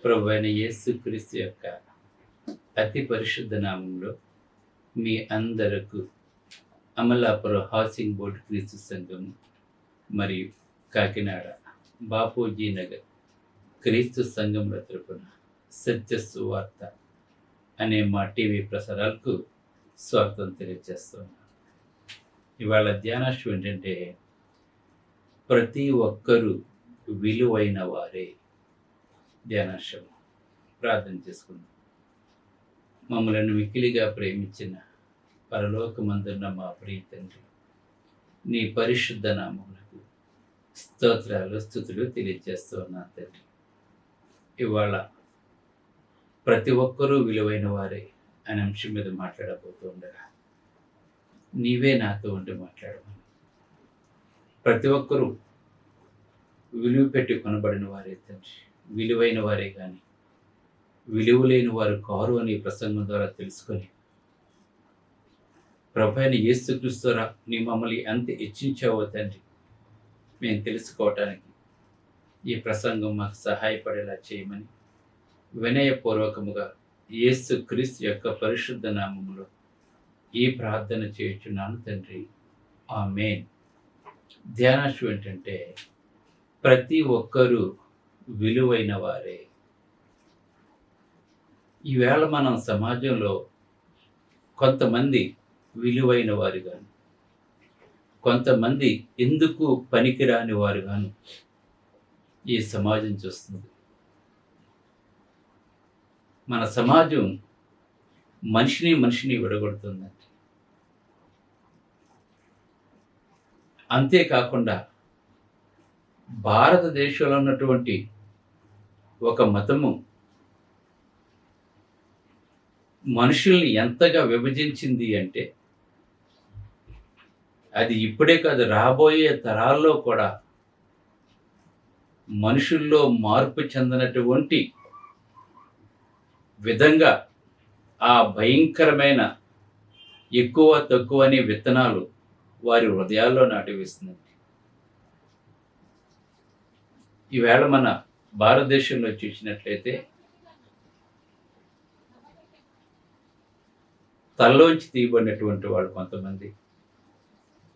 ప్రభువైన యేసుక్రీస్తు యొక్క అతి పరిశుద్ధ నామంలో మీ అందరకు అమలాపురం హౌసింగ్ బోర్డు క్రీస్తు సంఘం మరియు కాకినాడ బాపూజీ నగర్ క్రీస్తు సంఘంల తరపున సత్య సువార్త అనే మా టీవీ ప్రసారాలకు స్వాగతం తెలియజేస్తున్నాను. ఇవాళ ధ్యానాంశం ఏంటంటే ప్రతి ఒక్కరూ విలువైన వారే. ధ్యానాంశం ప్రార్థన చేసుకుందాం. మమ్మలను మిక్కిలిగా ప్రేమించిన పరలోకమందున్న మా ప్రియ తండ్రి, నీ పరిశుద్ధ నామములకు స్తోత్రాలు స్తుతులు తెలియజేస్తూ ఉన్నా తండ్రి. ఇవాళ ప్రతి ఒక్కరూ విలువైన వారే అనే అంశం మీద మాట్లాడబోతూ ఉండగా నీవే నాతో ఉండి మాట్లాడమని. ప్రతి ఒక్కరూ విలువ పెట్టి కొనబడిన వారే తండ్రి, విలువైన వారే కానీ విలువ లేని వారు కారు అని ప్రసంగం ద్వారా తెలుసుకొని ప్రభువైన యేసుక్రీస్తు ద్వారా నీ మమ్మల్ని ఎంత హెచ్చించావో తండ్రి మేము తెలుసుకోవటానికి ఈ ప్రసంగం మాకు సహాయపడేలా చేయమని వినయపూర్వకముగా యేసుక్రీస్తు యొక్క పరిశుద్ధ నామములో ఈ ప్రార్థన చేయుచున్నాను తండ్రి, ఆమేన్. ధ్యానాంశం ఏంటంటే ప్రతి ఒక్కరూ విలువైన వారే. ఈవేళ మనం సమాజంలో కొంతమంది విలువైన వారుగాను, కొంతమంది ఎందుకు పనికిరాని వారుగాను ఈ సమాజం చూస్తుంది. మన సమాజం మనిషిని విడగొడుతుందండి. అంతేకాకుండా భారతదేశంలో ఉన్నటువంటి ఒక మతము మనుషుల్ని ఎంతగా విభజించింది అంటే అది ఇప్పుడే కాదు, రాబోయే తరాల్లో కూడా మనుషుల్లో మార్పు చెందినటువంటి విధంగా ఆ భయంకరమైన ఎక్కువ తక్కువ అనే విత్తనాలు వారి హృదయాల్లో నాటివేస్తుంది. ఈవేళ మన భారతదేశంలో చూసినట్లయితే తలలోంచి తీయబడినటువంటి వాడు కొంతమంది,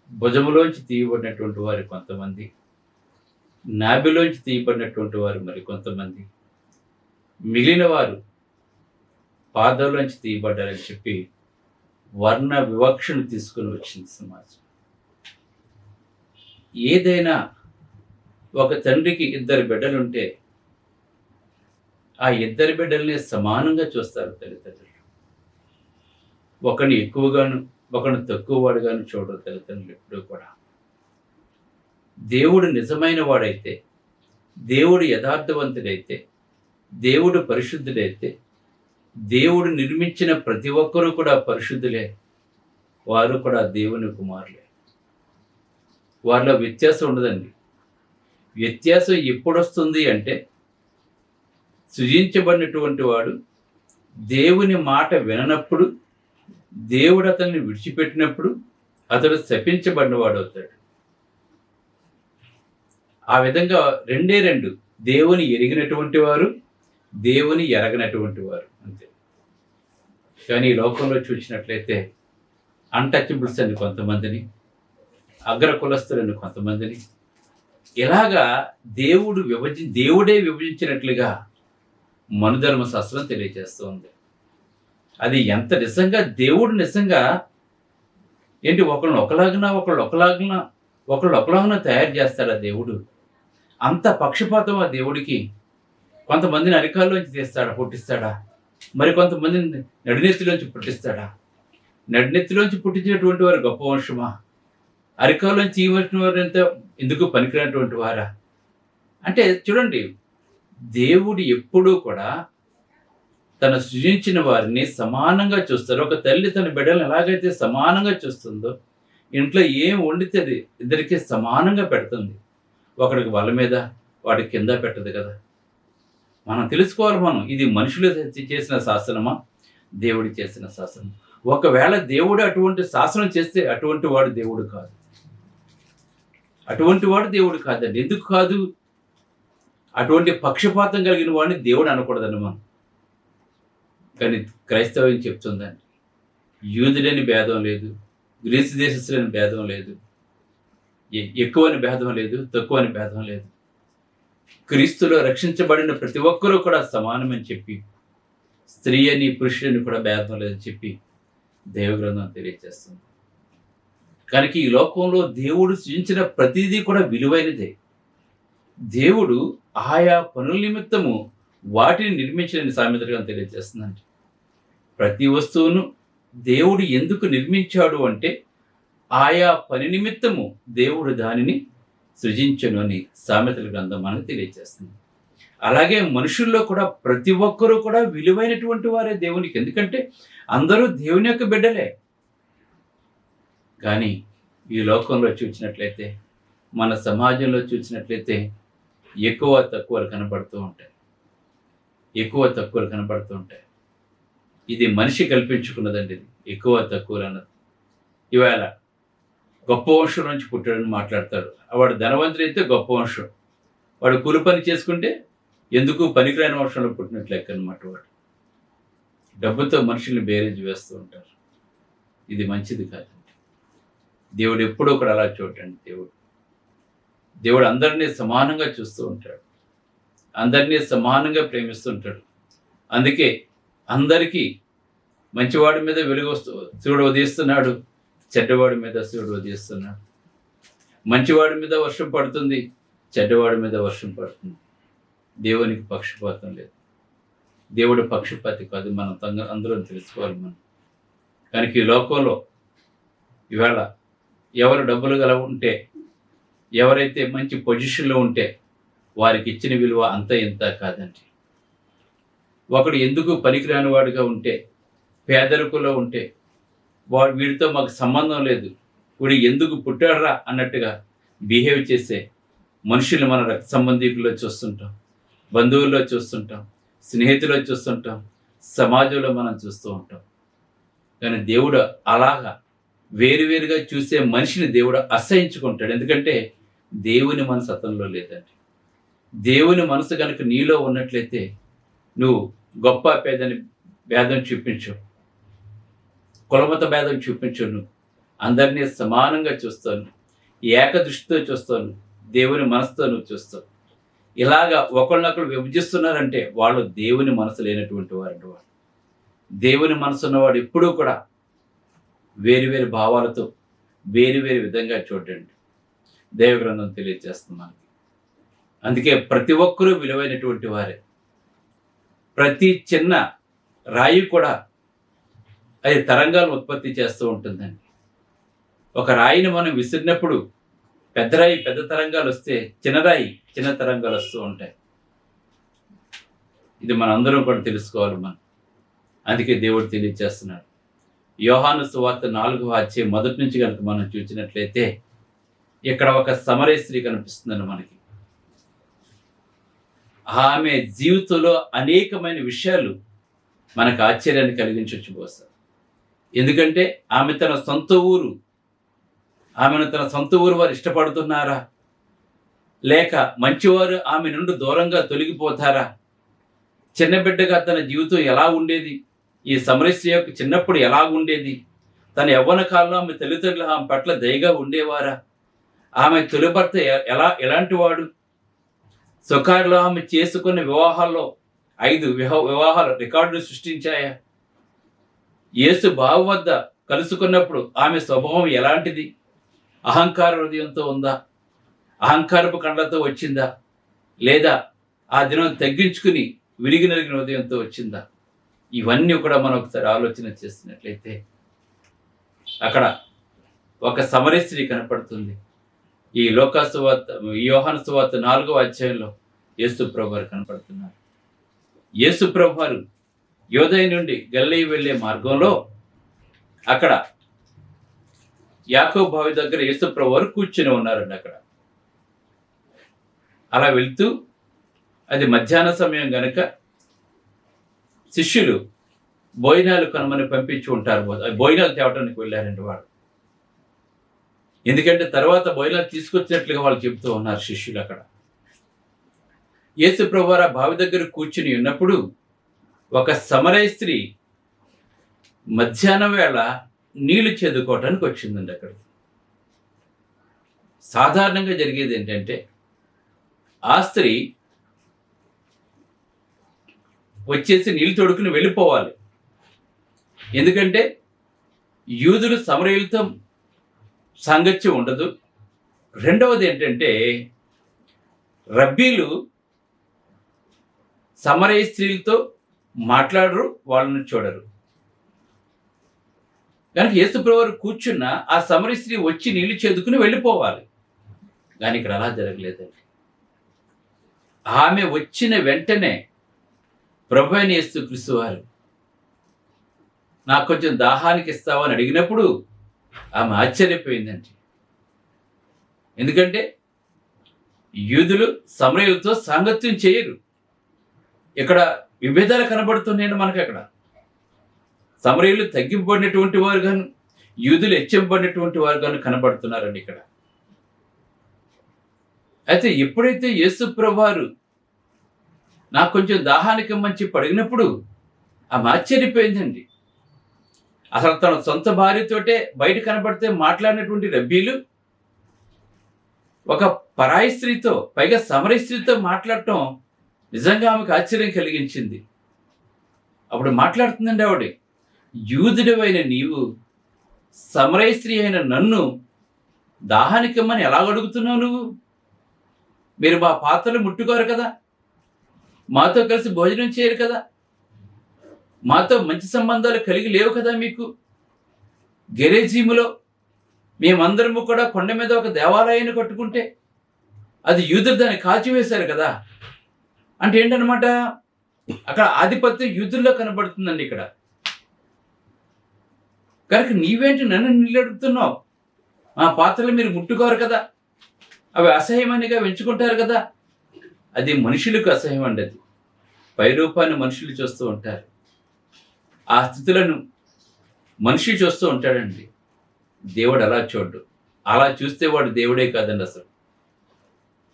భుజములోంచి తీయబడినటువంటి వారు కొంతమంది, నాభిలోంచి తీయబడినటువంటి వారు మరి కొంతమంది, మిగిలిన వారు పాదాల్లోంచి తీయబడ్డారని చెప్పి వర్ణ వివక్షను తీసుకుని వచ్చింది సమాజం. ఏదైనా ఒక తండ్రికి ఇద్దరు బిడ్డలుంటే ఆ ఇద్దరి బిడ్డల్ని సమానంగా చూస్తారు తల్లిదండ్రులు. ఒకరిని ఎక్కువగాను ఒకరిని తక్కువ వాడుగాను చూడరు తల్లిదండ్రులు ఎప్పుడూ కూడా. దేవుడు నిజమైన వాడైతే, దేవుడు యథార్థవంతుడైతే, దేవుడు పరిశుద్ధుడైతే, దేవుడు నిర్మించిన ప్రతి ఒక్కరూ కూడా పరిశుద్ధులే, వారు కూడా దేవుని కుమారులే. వారిలో వ్యత్యాసం ఉండదండి. వ్యత్యాసం ఎప్పుడు వస్తుంది అంటే సృజించబడినటువంటి వాడు దేవుని మాట విననప్పుడు, దేవుడు అతన్ని విడిచిపెట్టినప్పుడు అతడు శపించబడిన వాడు అవుతాడు. ఆ విధంగా రెండే రెండు, దేవుని ఎరిగినటువంటి వారు, దేవుని ఎరగనటువంటి వారు, అంతే. కానీ ఈ లోకంలో చూసినట్లయితే అన్టచబుల్స్ అని కొంతమందిని, అగ్ర కులస్తులని కొంతమందిని, ఇలాగా దేవుడే విభజించినట్లుగా మనుధర్మశాస్త్రం తెలియజేస్తుంది. అది ఎంత నిజంగా దేవుడు నిజంగా ఏంటి, ఒకళ్ళు ఒకలాగున తయారు చేస్తాడా దేవుడు? అంత పక్షపాతం ఆ దేవుడికి. కొంతమందిని అరికాల్లోంచి తీస్తాడా, పుట్టిస్తాడా? మరి కొంతమందిని నడినెత్తిలోంచి పుట్టిస్తాడా? నడినెత్తిలోంచి పుట్టించినటువంటి వారు గొప్ప వంశమా? అరికాల్లోంచి తీయవలసిన వారు ఎంత ఎందుకు పనికిరానటువంటి వారా? అంటే చూడండి, దేవుడు ఎప్పుడూ కూడా తను సృజించిన వారిని సమానంగా చూస్తారు. ఒక తల్లి తన బిడ్డలను ఎలాగైతే సమానంగా చూస్తుందో, ఇంట్లో ఏం వండితే అది ఇద్దరికి సమానంగా పెడుతుంది. ఒకడికి వాళ్ళ మీద, వాడికి కింద పెట్టదు కదా. మనం తెలుసుకోవాలి, ఇది మనుషులు చేసిన శాసనమా, దేవుడు చేసిన శాసనం? ఒకవేళ దేవుడు అటువంటి శాసనం చేస్తే అటువంటి వాడు దేవుడు కాదు. అటువంటి వాడు దేవుడు కాదండి. ఎందుకు కాదు? అటువంటి పక్షపాతం కలిగిన వాడిని దేవుడు అనకూడదని మనం. కానీ క్రైస్తవ్యం చెప్తుందండి, యూదుడని భేదం లేదు, గ్రీసు దేశస్తులని భేదం లేదు, ఎక్కువని భేదం లేదు, తక్కువని భేదం లేదు. క్రీస్తులో రక్షించబడిన ప్రతి ఒక్కరూ కూడా సమానమని చెప్పి, స్త్రీ అని పురుషుని కూడా భేదం లేదని చెప్పి దైవగ్రంథం తెలియజేస్తుంది. కనుక ఈ లోకంలో దేవుడు సృజించిన ప్రతిదీ కూడా విలువైనదే. దేవుడు ఆయా పనుల నిమిత్తము వాటిని నిర్మించిన సామెతగా తెలియజేస్తుందండి. ప్రతి వస్తువును దేవుడు ఎందుకు నిర్మించాడు అంటే ఆయా పని నిమిత్తము దేవుడు దానిని సృజించను అని సామెతల గ్రంథం మనకు తెలియజేస్తుంది. అలాగే మనుషుల్లో కూడా ప్రతి ఒక్కరూ కూడా విలువైనటువంటి వారే దేవునికి. ఎందుకంటే అందరూ దేవుని యొక్క బిడ్డలే. కానీ ఈ లోకంలో చూసినట్లయితే, మన సమాజంలో చూసినట్లయితే ఎక్కువ తక్కువలు కనబడుతూ ఉంటాయి. ఇది మనిషి కల్పించుకున్నదండి. ఇది ఎక్కువ తక్కువలు అన్నది. ఇవాళ గొప్ప వంశం నుంచి పుట్టాడని మాట్లాడతాడు. వాడు ధనవంతుడు అయితే గొప్ప వంశం, వాడు కూలి పని చేసుకుంటే ఎందుకు పనికిరాని వంశంలో పుట్టినట్లు లెక్క అనమాట. వాడు డబ్బుతో మనుషుల్ని బేరేజ్ వేస్తూ ఉంటారు. ఇది మంచిది కాదండి. దేవుడు ఎప్పుడూ కూడా అలా చూడండి. దేవుడు అందరినీ సమానంగా చూస్తూ ఉంటాడు, అందరినీ సమానంగా ప్రేమిస్తుంటాడు. అందుకే అందరికీ మంచివాడి మీద సూర్యుడు ఉదయిస్తున్నాడు, చెడ్డవాడి మీద సూర్యుడు ఉదయిస్తున్నాడు. మంచివాడి మీద వర్షం పడుతుంది, చెడ్డవాడి మీద వర్షం పడుతుంది. దేవునికి పక్షపాతం లేదు. దేవుడు పక్షపాతి కాదు. మనం అందరం తెలుసుకోవాలి మనం. కనుక ఈ లోకంలో ఇవాళ ఎవరు డబ్బులు గల ఉంటే, ఎవరైతే మంచి పొజిషన్లో ఉంటే వారికి ఇచ్చిన విలువ అంత ఇంత కాదండి. ఒకడు ఎందుకు పనికిరాని వాడిగా ఉంటే, పేదరికంలో ఉంటే, వీడితో మాకు సంబంధం లేదు, వీడు ఎందుకు పుట్టాడరా అన్నట్టుగా బిహేవ్ చేసే మనుషులు మన రక్త సంబంధికుల్లో చూస్తుంటాం, బంధువుల్లో చూస్తుంటాం, స్నేహితుల్లో చూస్తుంటాం, సమాజంలో మనం చూస్తూ ఉంటాం. కానీ దేవుడు అలాగా వేరువేరుగా చూసే మనిషిని దేవుడు అసహించుకుంటాడు. ఎందుకంటే దేవుని మనసు అతనిలో లేదండి. దేవుని మనసు కనుక నీలో ఉన్నట్లయితే నువ్వు గొప్ప పేదని భేదం చూపించు, కులమత భేదం చూపించు, నువ్వు అందరినీ సమానంగా చూస్తాను, ఏకదృష్టితో చూస్తాను, దేవుని మనసుతో నువ్వు చూస్తావు. ఇలాగా ఒకళ్ళనొకళ్ళు విభజిస్తున్నారంటే వాళ్ళు దేవుని మనసు లేనటువంటి వారంటే వాడు. దేవుని మనసు ఉన్నవాడు ఎప్పుడూ కూడా వేరు భావాలతో వేరు విధంగా చూడండి. దైవగ్రంథం తెలియజేస్తుంది మనకి. అందుకే ప్రతి ఒక్కరూ విలువైనటువంటి వారే. ప్రతి చిన్న రాయి కూడా అది తరంగాలు ఉత్పత్తి చేస్తూ ఉంటుందండి. ఒక రాయిని మనం విసిరినప్పుడు పెద్ద రాయి పెద్ద తరంగాలు వస్తే, చిన్న రాయి చిన్న తరంగాలు వస్తూ ఉంటాయి. ఇది మనందరం కూడా తెలుసుకోవాలి మనం. అందుకే దేవుడు తెలియజేస్తున్నాడు. యోహాను సువార్త 4వ అధ్యాయం మొదటి నుంచి కనుక మనం చూసినట్లయితే ఇక్కడ ఒక సమరయ స్త్రీ కనిపిస్తుందండి మనకి. ఆమె జీవితంలో అనేకమైన విషయాలు మనకు ఆశ్చర్యాన్ని కలిగించవచ్చు బహుశా. ఎందుకంటే ఆమెను తన సొంత ఊరు వారు ఇష్టపడుతున్నారా, లేక మంచివారు ఆమె నుండి దూరంగా తొలగిపోతారా? చిన్న బిడ్డగా తన జీవితం ఎలా ఉండేది, ఈ సమరయ స్త్రీ యొక్క చిన్నప్పుడు ఎలా ఉండేది, తన యవ్వన కాలంలో ఆమె తల్లిదండ్రులు ఆమె పట్ల దయగా ఉండేవారా, ఆమె తొలి భర్త ఎలాంటి వాడు, సుఖారులో ఆమె చేసుకున్న వివాహాల్లో 5 వివాహాలు రికార్డులు సృష్టించాయా, యేసు బావు వద్ద కలుసుకున్నప్పుడు ఆమె స్వభావం ఎలాంటిది, అహంకార హృదయంతో ఉందా, అహంకారపు కండ్లతో వచ్చిందా, లేదా ఆ దినం తగ్గించుకుని విరిగి నలిగిన హృదయంతో వచ్చిందా? ఇవన్నీ కూడా మనం ఒకసారి ఆలోచన చేస్తున్నట్లయితే అక్కడ ఒక సమరయ స్త్రీ కనపడుతుంది. ఈ యోహాను సువార్త 4వ అధ్యాయంలో యేసు ప్రభువారు కనపడుతున్నారు. యేసు ప్రభువారు యోదయ నుండి గలిలయ వెళ్ళే మార్గంలో అక్కడ యాకోబు బావి దగ్గర యేసు ప్రభువారు కూర్చుని ఉన్నారండి. అక్కడ అలా వెళ్తూ, అది మధ్యాహ్న సమయం గనక శిష్యులు భోజనాలు కొనమని పంపించి ఉంటారు. భోజనాలు తేవటానికి వెళ్ళారండి వాడు. ఎందుకంటే తర్వాత భోజనాలు తీసుకొచ్చినట్లుగా వాళ్ళు చెబుతూ ఉన్నారు శిష్యులు. అక్కడ యేసు ప్రభువారు ఆ బావి దగ్గర కూర్చుని ఉన్నప్పుడు ఒక సమరయ స్త్రీ మధ్యాహ్నం వేళ నీళ్లు చేదుకోవటానికి వచ్చిందండి అక్కడ. సాధారణంగా జరిగేది ఏంటంటే ఆ స్త్రీ వచ్చేసి నీళ్లు తోడుకుని వెళ్ళిపోవాలి. ఎందుకంటే యూదులు సమరయులతో సాంగత్యం ఉండదు. రెండవది ఏంటంటే రబ్బీలు సమరయ స్త్రీలతో మాట్లాడరు, వాళ్ళని చూడరు. కనుక యేసుప్రభువారు కూర్చున్న ఆ సమరయ స్త్రీ వచ్చి నీళ్లు చేదుకుని వెళ్ళిపోవాలి. కానీ ఇక్కడ అలా జరగలేదండి. ఆమె వచ్చిన వెంటనే ప్రభు అయిన యేసుక్రీస్తు వారు నాకు కొంచెం దాహానికి ఇస్తావా అని అడిగినప్పుడు ఆమె ఆశ్చర్యపోయిందండి. ఎందుకంటే యూదులు సమరయులతో సాంగత్యం చేయరు. ఇక్కడ విభేదాలు కనబడుతున్నాయండి మనకు. అక్కడ సమరయులు తగ్గింపబడినటువంటి వారు గాను, యూదులు హెచ్చింపబడినటువంటి వారు గాను కనబడుతున్నారండి ఇక్కడ. అయితే ఎప్పుడైతే యేసు ప్రభువారు నాకు కొంచెం దాహానికి మంచి పడిగినప్పుడు ఆమె ఆశ్చర్యపోయిందండి. అసలు తన సొంత భార్యతోటే బయట కనబడితే మాట్లాడినటువంటి రబ్బీలు ఒక పరాయి స్త్రీతో, పైగా సమరయ స్త్రీతో మాట్లాడటం నిజంగా ఆమెకు ఆశ్చర్యం కలిగించింది. అప్పుడు మాట్లాడుతుందండి ఆవిడ, యూదుడివైన నీవు సమరయ స్త్రీ అయిన నన్ను దాహానికమ్మని ఎలా అడుగుతున్నావు? నువ్వు మీరు మా పాత్రలు ముట్టుకోరు కదా, మాతో కలిసి భోజనం చేయరు కదా, మాతో మంచి సంబంధాలు కలిగి లేవు కదా. మీకు గెరేజీములో మేమందరము కూడా కొండ మీద ఒక దేవాలయాన్ని కట్టుకుంటే అది యూదులు దాన్ని కాల్చివేశారు కదా. అంటే ఏంటనమాట, అక్కడ ఆధిపత్యం యూదుల్లో కనబడుతుందండి ఇక్కడ. కనుక నీవేంటి నన్ను నిలబెడుతున్నావు? మా పాత్రలు మీరు ముట్టుకోరు కదా, అవి అసహ్యమనిగా ఎంచుకుంటారు కదా. అది మనుషులకు అసహ్యం అండి. అది పై రూపాన్ని మనుషులు చూస్తూ ఉంటారు, ఆ స్థితులను మనిషి చూస్తూ ఉంటాడండి. దేవుడు అలా చూడ్డు. అలా చూస్తే వాడు దేవుడే కాదండి. అసలు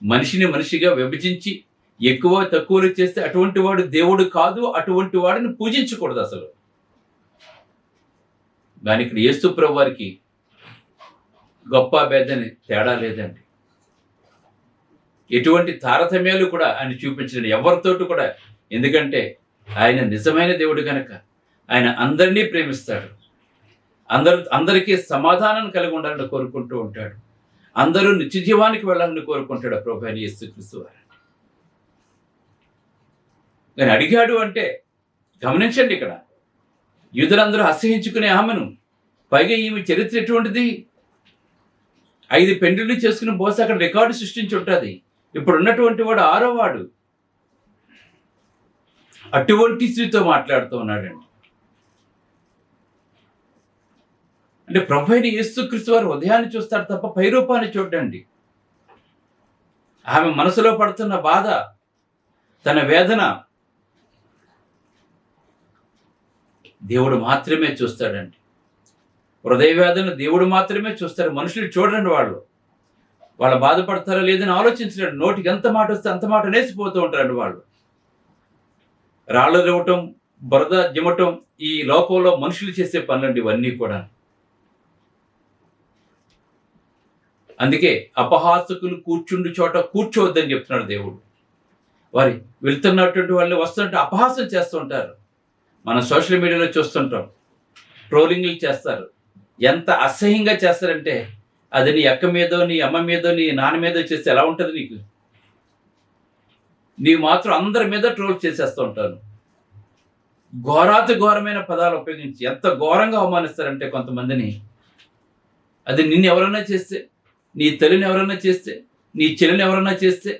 మనిషిని మనిషిగా విభజించి ఎక్కువ తక్కువలు చేస్తే అటువంటి వాడు దేవుడు కాదు. అటువంటి వాడిని పూజించకూడదు అసలు. కానీ ఇక్కడ యేసు ప్రభువు వారికి గొప్ప బేదని తేడా లేదండి. ఎటువంటి తారతమ్యాలు కూడా ఆయన చూపించండి ఎవరితోటి కూడా. ఎందుకంటే ఆయన నిజమైన దేవుడు కనుక ఆయన అందరినీ ప్రేమిస్తాడు. అందరికీ సమాధానం కలిగి ఉండాలని కోరుకుంటూ ఉంటాడు. అందరూ నిత్య జీవానికి వెళ్ళాలని కోరుకుంటాడు ప్రభు అయిన యేసుక్రీస్తు వారు. కానీ అడిగాడు అంటే గమనించండి, ఇక్కడ యూదులందరూ అసహించుకునే ఆమెను, పైగా ఈమె చరిత్ర ఎటువంటిది, 5 పెండ్లిళ్ళు చేసుకుని బహుశా అక్కడ రికార్డు సృష్టించి ఉంటుంది. ఇప్పుడు ఉన్నటువంటి వాడు 6వ వాడు. అటువంటి స్త్రీతో మాట్లాడుతూ ఉన్నాడండి. అంటే ప్రభు అయిన యేసుక్రీస్తు వారు ఉదయాన్ని చూస్తారు తప్ప పైరూపాన్ని చూడండి. ఆమె మనసులో పడుతున్న బాధ, తన వేదన దేవుడు మాత్రమే చూస్తాడండి. హృదయ వేదన దేవుడు మాత్రమే చూస్తాడు. మనుషులు చూడండి, వాళ్ళు బాధపడతారో లేదని ఆలోచించలేడు. నోటికి ఎంత మాట వస్తే అంత మాట నేసిపోతూ ఉంటారండి వాళ్ళు. రాళ్ళు ఇవ్వటం, బురద జిమ్మటం ఈ లోకంలో మనుషులు చేసే పనులండి ఇవన్నీ కూడా. అందుకే అపహాసకులు కూర్చుండు చోట కూర్చోవద్దని చెప్తున్నాడు దేవుడు. వారి వెళ్తున్నటువంటి వాళ్ళు వస్తుంటే అపహాసం చేస్తూ ఉంటారు. మనం సోషల్ మీడియాలో చూస్తుంటాం, ట్రోలింగ్లు చేస్తారు. ఎంత అసహ్యంగా చేస్తారంటే అది నీ అక్క మీదో, నీ అమ్మ మీదో, నీ నాన్న మీదో చేస్తే ఎలా ఉంటుంది నీకు? నీవు మాత్రం అందరి మీద ట్రోల్ చేసేస్తూ ఉంటాను. ఘోరాతి ఘోరమైన పదాలు ఉపయోగించి ఎంత ఘోరంగా అవమానిస్తారంటే కొంతమందిని. అది నిన్ను ఎవరన్నా చేస్తే, నీ తల్లిని ఎవరన్నా చేస్తే, నీ చెల్లిని ఎవరన్నా చేస్తే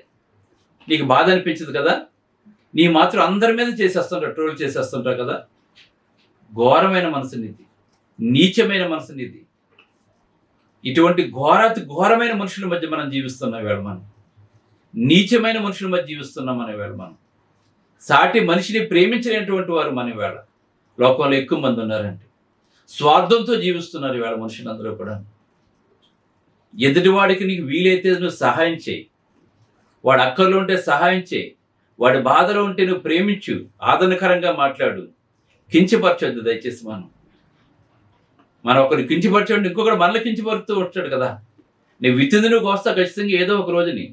నీకు బాధ అనిపించదు కదా. నీ మాత్రం అందరి మీద చేసేస్తుంటావు, ట్రోల్ చేసేస్తుంటావు కదా. ఘోరమైన మనసు నీది, నీచమైన మనసు నీది. ఇటువంటి ఘోరమైన మనుషుల మధ్య మనం జీవిస్తున్నాం వేళ. మనం నీచమైన మనుషుల మధ్య జీవిస్తున్నాం మన వేళ. మనం సాటి మనిషిని ప్రేమించినటువంటి వారు మన వేళ లోకంలో ఎక్కువ మంది ఉన్నారండి. స్వార్థంతో జీవిస్తున్నారు ఈవేళ మనుషులందరూ కూడా. ఎదుటివాడికి నీకు వీలైతే నువ్వు సహాయం చేయి, వాడు అక్కర్లో ఉంటే సహాయం చేయి, వాడి బాధలో ఉంటే నువ్వు ప్రేమించు, ఆదరణకరంగా మాట్లాడు, కించపరచొద్దు దయచేసి. మనం ఒకరిని కించపరచండి, ఇంకొకరు మనల్ని కించపరుస్తూ వచ్చాడు కదా. నువ్వు విత్తింది నువ్వు కోస్తావు ఖచ్చితంగా ఏదో ఒక రోజుని.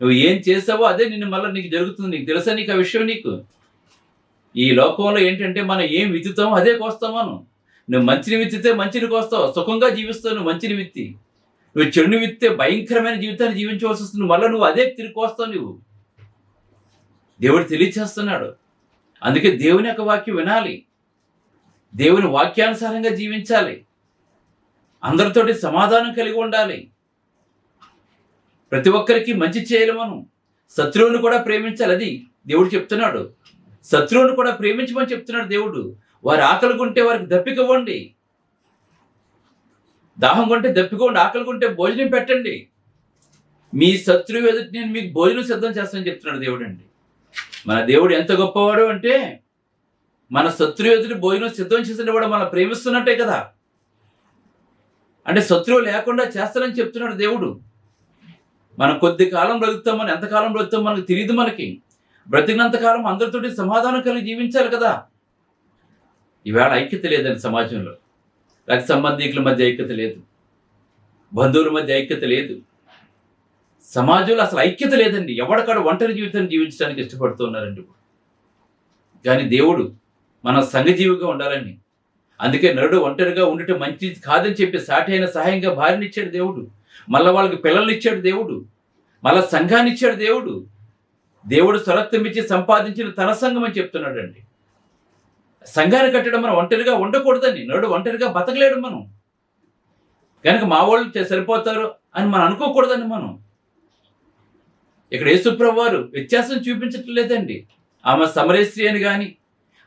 నువ్వు ఏం చేసావో అదే నిన్ను మళ్ళీ నీకు జరుగుతుంది. నీకు తెలుసా నీకు ఆ విషయం? నీకు ఈ లోకంలో ఏంటంటే మనం ఏం విత్తుతామో అదే కోస్తాం మనం. నువ్వు మంచిని విత్తితే మంచిని కోస్తావు, సుఖంగా జీవిస్తావు. నువ్వు మంచిని విత్తి, నువ్వు చెడుని విత్తే భయంకరమైన జీవితాన్ని జీవించవలసి వస్తుంది. మళ్ళీ నువ్వు అదే తిరిగి కోస్తావు. నువ్వు దేవుడు తెలియచేస్తున్నాడు. అందుకే దేవుని యొక్క వాక్యం వినాలి, దేవుని వాక్యానుసారంగా జీవించాలి, అందరితోటి సమాధానం కలిగి ఉండాలి, ప్రతి ఒక్కరికి మంచి చేయాలి. మనం శత్రువుని కూడా ప్రేమించాలి. అది దేవుడు చెప్తున్నాడు. శత్రువుని కూడా ప్రేమించమని చెప్తున్నాడు దేవుడు. వారి ఆకలి కొంటే వారికి దప్పిక ఇవ్వండి, దాహం కొంటే దప్పిక ఇవ్వండి, ఆకలి కొంటే భోజనం పెట్టండి. మీ శత్రువు ఎదుటి నేను మీకు భోజనం సిద్ధం చేస్తానని చెప్తున్నాడు దేవుడు అండి. మన దేవుడు ఎంత గొప్పవాడు అంటే మన శత్రువు ఎదుటి భోజనం సిద్ధం చేసిన కూడా మనం ప్రేమిస్తున్నట్టే కదా. అంటే శత్రువు లేకుండా చేస్తానని చెప్తున్నాడు దేవుడు. మనం కొద్ది కాలం బ్రతుకుతామని, ఎంతకాలం బ్రతుకుతాం మనకు తెలియదు. మనకి బ్రతికినంతకాలం అందరితోటి సమాధానం కలిగి జీవించాలి కదా. ఈవేళ ఐక్యత లేదండి సమాజంలో. రక్త సంబంధికుల మధ్య ఐక్యత లేదు, బంధువుల మధ్య ఐక్యత లేదు, సమాజంలో అసలు ఐక్యత లేదండి. ఎవరికాడ ఒంటరి జీవితాన్ని జీవించడానికి ఇష్టపడుతున్నారండి. కానీ దేవుడు మన సంఘజీవిగా ఉండాలని, అందుకే నరుడు ఒంటరిగా ఉండటం మంచిది కాదని చెప్పి సాటి అయిన సహాయంగా భార్యని ఇచ్చాడు దేవుడు. మళ్ళీ వాళ్ళకి పిల్లల్ని ఇచ్చాడు దేవుడు, మళ్ళా సంఘాన్ని ఇచ్చాడు దేవుడు. దేవుడు స్వరత్వం ఇచ్చి సంపాదించిన తన సంఘం అని చెప్తున్నాడు అండి. సంఘాన్ని కట్టడం మనం ఒంటరిగా ఉండకూడదని. నరుడు ఒంటరిగా బతకలేడు. మనం కనుక మా వాళ్ళు సరిపోతారు అని మనం అనుకోకూడదండి. మనం ఇక్కడ యేసుప్రభువు వారు వ్యత్యాసం చూపించట్లేదండి. ఆమె సమరయ స్త్రీ అని కానీ,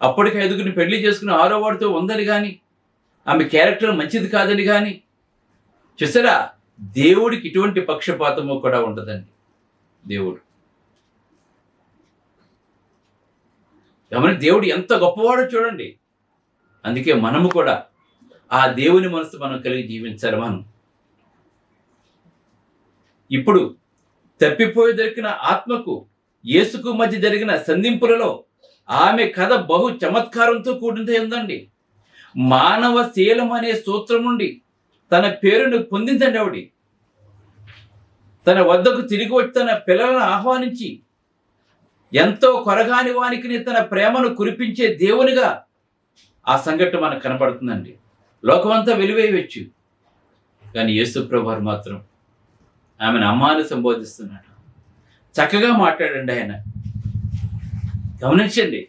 అప్పటికి 5గురిని పెళ్లి చేసుకుని 6వ వాడితో ఉందని కానీ, ఆమె క్యారెక్టర్ మంచిది కాదని కానీ. చూసారా, దేవుడికి ఇటువంటి పక్షపాతము కూడా ఉండదండి. దేవుడు దేవుడు ఎంత గొప్పవాడో చూడండి. అందుకే మనము కూడా ఆ దేవుని మనసు మనం కలిగి జీవించాలి. మనం ఇప్పుడు తప్పిపోయి దొరికిన ఆత్మకు యేసుకు మధ్య జరిగిన సంధింపులలో ఆమె కథ బహు చమత్కారంతో కూడింది ఉందండి. మానవ శీలం అనే సూత్రం నుండి తన పేరును పొందిందండి. ఆవిడ తన వద్దకు తిరిగి వచ్చి తన పిల్లలను ఆహ్వానించి ఎంతో కొరగాని వానికి తన ప్రేమను కురిపించే దేవునిగా ఆ సంఘటన మనకు కనపడుతుందండి. లోకమంతా వెలివేయవచ్చు, కానీ యేసు ప్రభువారు మాత్రం ఆమెను అమ్మాని సంబోధిస్తున్నాడు. చక్కగా మాట్లాడండి ఆయన. గమనించండి,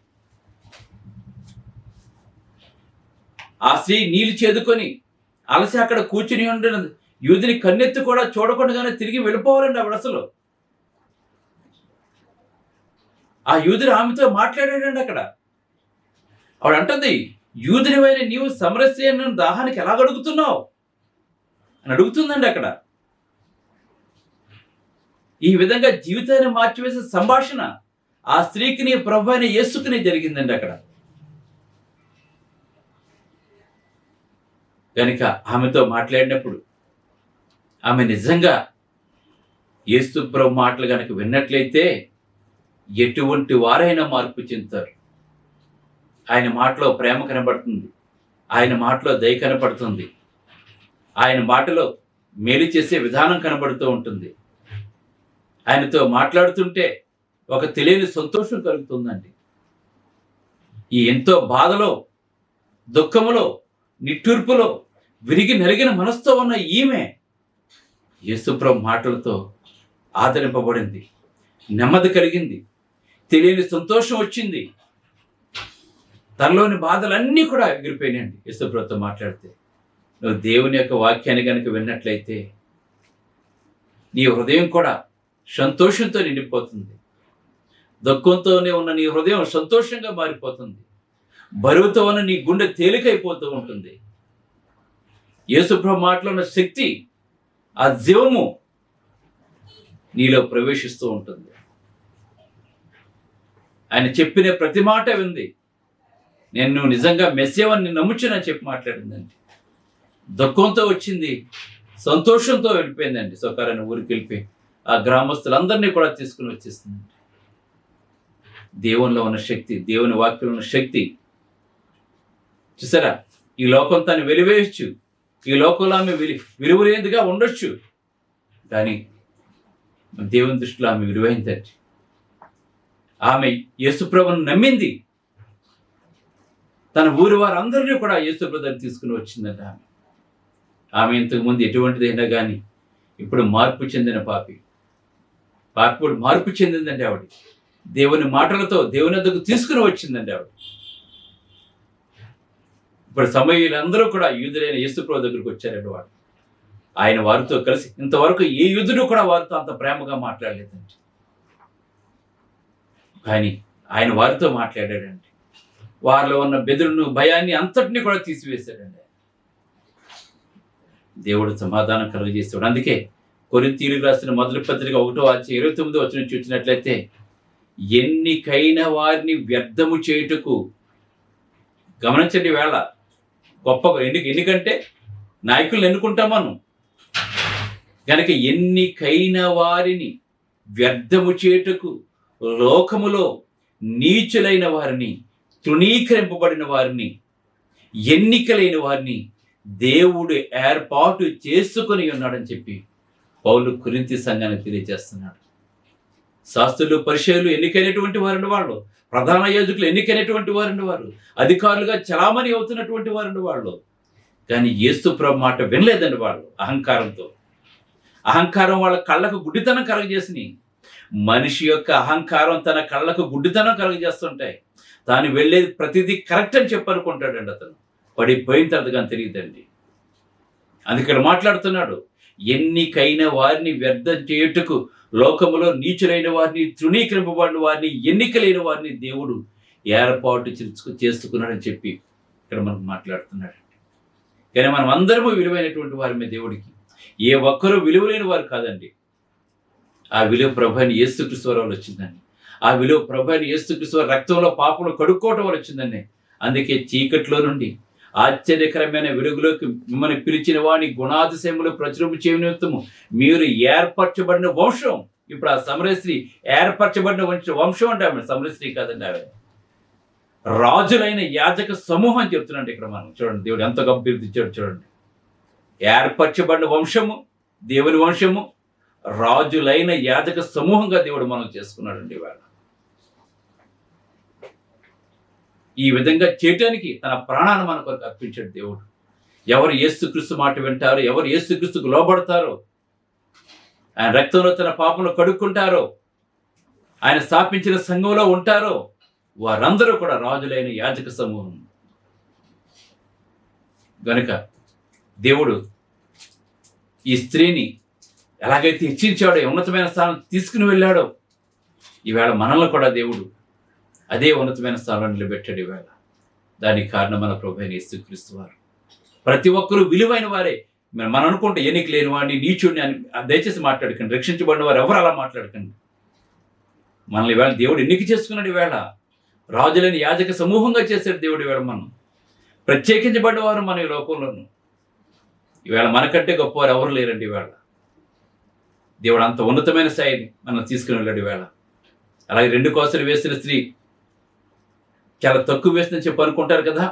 ఆ స్త్రీ నీళ్లు చేదుకొని అలసి అక్కడ కూర్చుని ఉండిన యూదుని కన్నెత్తి కూడా చూడకుండానే తిరిగి వెళ్ళిపోవాలండి ఆవిడ. అసలు ఆ యూదుని ఆమెతో మాట్లాడాడండి అక్కడ. ఆవిడ అంటుంది, యూదునివైన నీవు సమరస్య దాహానికి ఎలా అడుగుతున్నావు అని అడుగుతుందండి అక్కడ. ఈ విధంగా జీవితాన్ని మార్చివేసే సంభాషణ ఆ స్త్రీకి నీ ప్రభు అయిన యేసుకుని జరిగిందండి అక్కడ. కనుక ఆమెతో మాట్లాడినప్పుడు ఆమె నిజంగా యేసు ప్రభు మాటలు కనుక విన్నట్లయితే ఎటువంటి వారైనా మార్పు చెందుతారు. ఆయన మాటలో ప్రేమ కనబడుతుంది, ఆయన మాటలో దయ కనపడుతుంది, ఆయన మాటలో మేలు చేసే విధానం కనబడుతూ ఉంటుంది. ఆయనతో మాట్లాడుతుంటే ఒక తెలియని సంతోషం కలుగుతుందండి. ఈ ఎంతో బాధలో, దుఃఖములో, నిట్టూర్పులో విరిగి నలిగిన మనసుతో ఉన్న ఈమె యేసుప్రభు మాటలతో ఆదరింపబడింది, నెమ్మది కలిగింది, తెలియని సంతోషం వచ్చింది. తనలోని బాధలన్నీ కూడా ఎగిరిపోయినాయండి యేసుప్రభుతో మాట్లాడితే. నువ్వు దేవుని యొక్క వాక్యాన్ని కనుక విన్నట్లయితే నీ హృదయం కూడా సంతోషంతో నిండిపోతుంది. దుఃఖంతోనే ఉన్న నీ హృదయం సంతోషంగా మారిపోతుంది. బరువుతో ఉన్న నీ గుండె తేలికైపోతూ ఉంటుంది. యేసుప్రభు మాటలో ఉన్న శక్తి, ఆ జీవము నీలో ప్రవేశిస్తూ ఉంటుంది. ఆయన చెప్పిన ప్రతి మాట వింది. నేను నువ్వు నిజంగా మెస్సేవని నమ్ముచునని చెప్పి మాట్లాడిందండి. దుఃఖంతో వచ్చింది, సంతోషంతో వెళ్ళిపోయిందండి. సొకారాన్ని ఊరికి వెళ్ళిపోయి ఆ గ్రామస్తులందరినీ కూడా తీసుకుని వచ్చేస్తుందండి. దేవునిలో ఉన్న శక్తి, దేవుని వాక్యంలో ఉన్న శక్తి. చూసారా, ఈ లోకం తను వెలివేయచ్చు, ఈ లోకంలో ఆమె విలువలేనిదిగా ఉండొచ్చు, కానీ దేవుని దృష్టిలో ఆమె విలువైందండి. ఆమె యేసుప్రభుని నమ్మింది. తన ఊరి వారందరినీ కూడా యేసుప్రభు దగ్గర తీసుకుని వచ్చిందంట. ఆమె ఇంతకుముందు ఎటువంటిదైనా కానీ ఇప్పుడు మార్పు చెందిన పాపి. మార్పు చెందిందండి ఆవిడ. దేవుని మాటలతో దేవుని వద్దకు తీసుకుని వచ్చిందండి ఆవిడ. ఇప్పుడు సమూయేలు కూడా యూదులైన యేసుప్రభు దగ్గరికి వచ్చారండి వాడు. ఆయన వారితో కలిసి ఇంతవరకు ఏ యూదుడు కూడా వారితో అంత ప్రేమగా మాట్లాడలేదండి. కానీ ఆయన వారితో మాట్లాడాడండి. వారిలో ఉన్న బెదురును, భయాన్ని అంతటినీ కూడా తీసివేశాడండి. దేవుడు సమాధానం కలుగజేస్తాడు. అందుకే కొరింథీయులకు రాసిన మొదటి పత్రిక 1:29 చూసినట్లయితే, ఎన్నికైన వారిని వ్యర్థము చేయుటకు, గమనించండి వేళ గొప్ప ఎన్నికంటే నాయకులను ఎన్నుకుంటాం మనం. కనుక ఎన్నికైన వారిని వ్యర్థము చేయుటకు, లోకములో నీచులైన వారిని, తృణీకరింపబడిన వారిని, ఎన్నికలైన వారిని దేవుడు ఏర్పాటు చేసుకొని ఉన్నాడని చెప్పి పౌలు కొరింథీ సంఘానికి తెలియజేస్తున్నాడు. శాస్త్రులు, పరిచయులు ఎన్నికైనటువంటి వారండి వాళ్ళు. ప్రధాన యాజకులు ఎన్నికైనటువంటి వారండి వారు. అధికారులుగా చలామణి అవుతున్నటువంటి వారండి వాళ్ళు. కానీ యేసు ప్రభు మాట వినలేదండి వాళ్ళు. అహంకారం వాళ్ళ కళ్ళకు గుడ్డితనం కలగజేసినాయి. మనిషి యొక్క అహంకారం తన కళ్ళకు గుడ్డితనం కలగజేస్తుంటాయి. తాను వెళ్ళేది ప్రతిదీ కరెక్ట్ అని చెప్పనుకుంటాడండి. అతను పడిపోయిన తర్వాత కానీ తెలియదండి. అందుకని మాట్లాడుతున్నాడు, ఎన్నికైన వారిని వ్యర్థం చేయుటకు, లోకములో నీచులైన వారిని, తృణీకరింపబడిన వారిని, ఎన్నికలైన వారిని దేవుడు ఏర్పాటు చేసుకున్నాడని చెప్పి ఇక్కడ మనకు మాట్లాడుతున్నాడు. కానీ మనం అందరము విలువైనటువంటి వారి దేవుడికి. ఏ ఒక్కరూ విలువలేని వారు కాదండి. ఆ విలువ ప్రభు అయిన యేసుక్రీస్తు వల్ల వచ్చిందండి. ఆ విలువ ప్రభు అయిన యేసుక్రీస్తు రక్తంలో పాపను కడుక్కోవటం వల్ల వచ్చిందండి. అందుకే చీకట్లో నుండి ఆశ్చర్యకరమైన వెలుగులోకి మిమ్మల్ని పిలిచిన వాని గుణాతిశయములు ప్రచురము చేయనిమిత్తము మీరు ఏర్పరచబడిన వంశం. ఇప్పుడు ఆ సమరస్త్రీ ఏర్పరచబడిన వంశం అంటే ఆమె సమరస్త్రీ కాదండి, ఆమె రాజులైన యాజక సమూహం చెప్తున్నాడు ఇక్కడ. మనం చూడండి, దేవుడు ఎంత గొప్ప ఇచ్చాడు చూడండి. ఏర్పరచబడిన వంశము, దేవుని వంశము, రాజులైన యాజక సమూహంగా దేవుడు మనం చేసుకున్నాడండి. ఇవాళ ఈ విధంగా చేయటానికి తన ప్రాణాన్ని మన కొరకు అర్పించాడు దేవుడు. ఎవరు యేసుక్రీస్తు మాట వింటారో, ఎవరు యేసుక్రీస్తుకు లోబడతారో, ఆయన రక్తంలో తన పాపను కడుక్కుంటారో, ఆయన స్థాపించిన సంఘంలో ఉంటారో, వారందరూ కూడా రాజులైన యాజక సమూహం. గనుక దేవుడు ఈ స్త్రీని ఎలాగైతే హెచ్చించాడో, ఉన్నతమైన స్థానం తీసుకుని వెళ్ళాడో, ఈవేళ మనల్ని కూడా దేవుడు అదే ఉన్నతమైన స్థానంలో నిలబెట్టాడు ఈవేళ. దానికి కారణం మన ప్రభువైన యేసుక్రీస్తు వారు. ప్రతి ఒక్కరూ విలువైన వారే. మనం అనుకుంటే ఎన్నిక లేని వాడిని, నీచుడిని అని దయచేసి మాట్లాడకండి. రక్షించబడిన వారు ఎవరు అలా మాట్లాడకండి. మనల్ని ఈవేళ దేవుడు ఎన్నిక చేసుకున్నాడు. ఈవేళ రాజులైన యాజక సమూహంగా చేశాడు దేవుడు. ఈవేళ మనం ప్రత్యేకించబడ్డవారు మన ఈ లోకంలోనూ. ఈవేళ మనకంటే గొప్పవారు ఎవరు లేరండి. ఈవేళ దేవుడు అంత ఉన్నతమైన స్థాయిని మనం తీసుకుని వెళ్ళాడు ఈవేళ. అలాగే 2 కోసలు వేసిన స్త్రీ చాలా తక్కువ వేసిందని చెప్పి అనుకుంటారు కదా,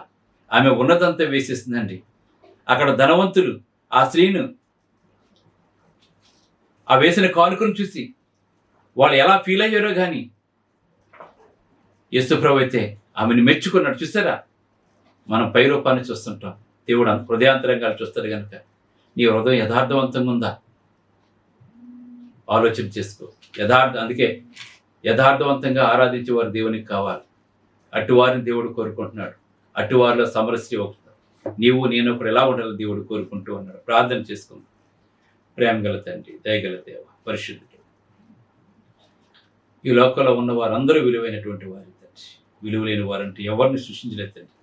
ఆమె ఉన్నతంతా వేసేసిందండి. అక్కడ ధనవంతులు ఆ స్త్రీను, ఆ వేసిన కానుకను చూసి వాళ్ళు ఎలా ఫీల్ అయ్యారో కానీ యేసుప్రభు అయితే ఆమెను మెచ్చుకున్నాడు. చూస్తారా, మనం పై రూపాన్ని చూస్తుంటాం, దేవుడు హృదయాంతరంగాలు చూస్తాడు. కనుక నీ హృదయం యథార్థవంతంగా ఉందా ఆలోచన చేసుకో. అందుకే యథార్థవంతంగా ఆరాధించే వారు దేవునికి కావాలి. అటువారిని దేవుడు కోరుకుంటున్నాడు. అటువారిలో సమరస్య ఒకటి. నీవు నేను ఇప్పుడు ఎలా ఉండాలో దేవుడు కోరుకుంటూ ఉన్నాడు. ప్రార్థన చేసుకుందాం. ప్రేమ గల తండ్రి, దయగల దేవ, పరిశుద్ధుడు, ఈ లోకంలో ఉన్న వారందరూ విలువైనటువంటి వారి తండ్రి. విలువలేని వారంటే ఎవరిని సృష్టించలేదు తండ్రి.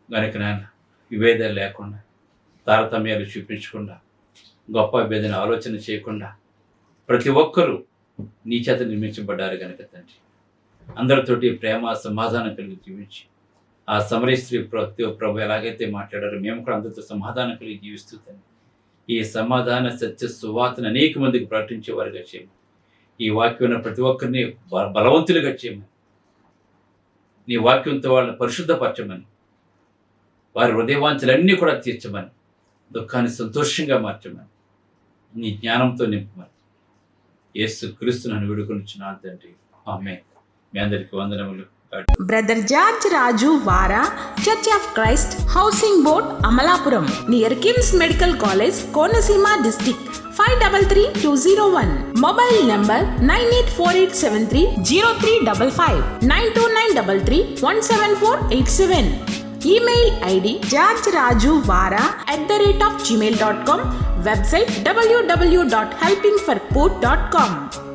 కనుక నాయన విభేదాలు లేకుండా, తారతమ్యాలు చూపించకుండా, గొప్ప విభేదన ఆలోచన చేయకుండా ప్రతి ఒక్కరూ నీ చేత నిర్మించబడ్డారు కనుక తండ్రి, అందరితోటి ప్రేమ సమాధానం కలిగి జీవించి, ఆ సమరయ స్త్రీ ప్రభు ఎలాగైతే మాట్లాడారో మేము కూడా అందరితో సమాధానం కలిగి జీవిస్తూ తండ్రి, ఈ సమాధాన సత్య సువార్తను అనేక మందికి ప్రకటించేవారుగా చేయమని, ఈ వాక్యం ప్రతి ఒక్కరిని బలవంతులుగా చేయమని, నీ వాక్యంతో వాళ్ళని పరిశుద్ధపరచమని, వారి హృదయవాంఛలన్నీ కూడా తీర్చమని, దుఃఖాన్ని సంతోషంగా మార్చమని, నీ జ్ఞానంతో నింపమని యేసు క్రీస్తును వేడుకొనుచున్నాను తండ్రి. ఆమేన్. మీ అందరికీ వందనములు. బ్రదర్ జార్జ్ రాజు వారా, church of Christ, housing board, Amalapuram, near KIMS medical college, Konaseema district, 523201. Mobile number 9848730355, 92933174174. Email ID georgerajuvara@gmail.com. Website www.helpingforpoor.com.